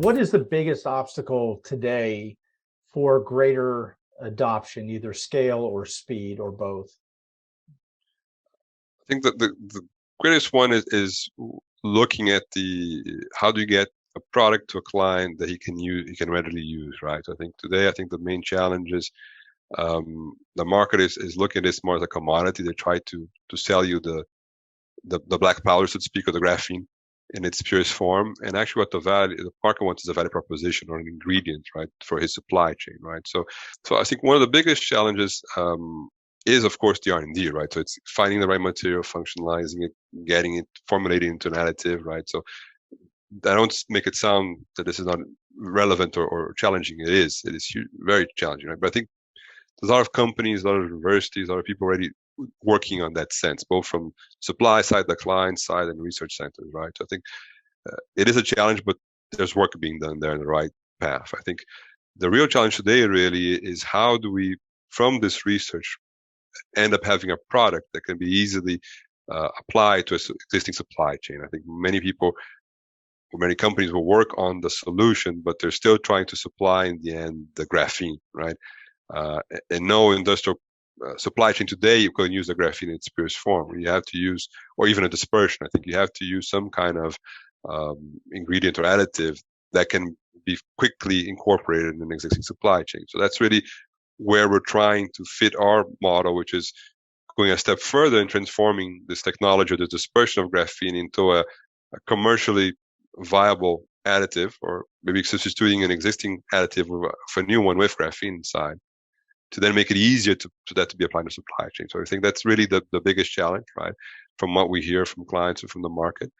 What is the biggest obstacle today for greater adoption, either scale or speed or both? I think that the greatest one is looking at how do you get a product to a client that he can readily use, right? I think the main challenge is the market is looking at this more as a commodity. They try to sell you the black powder, so to speak, or the graphene in its purest form. And actually what the market wants is a value proposition or an ingredient, right, for his supply chain, right? So I think one of the biggest challenges is, of course, the R&D, right? So it's finding the right material, functionalizing it, getting it, formulating into an additive, right? So I don't make it sound that this is not relevant or challenging. It is very challenging, right? But I think there's a lot of companies, a lot of universities, a lot of people already working on that sense, both from supply side, the client side, and research centers, right? So I think it is a challenge, but there's work being done there in the right path. I think the real challenge today really is how do we, from this research, end up having a product that can be easily applied to an existing supply chain. I think many companies will work on the solution, but they're still trying to supply in the end the graphene, right? And no industrial supply chain today you can use the graphene in its purest form. You have to use, or even a dispersion. I think you have to use some kind of ingredient or additive that can be quickly incorporated in an existing supply chain. So that's really where we're trying to fit our model, which is going a step further in transforming this technology, the dispersion of graphene, into a commercially viable additive, or maybe substituting an existing additive for a new one with graphene inside, to then make it easier to that to be applied to supply chain. So I think that's really the biggest challenge, right? From what we hear from clients and from the market.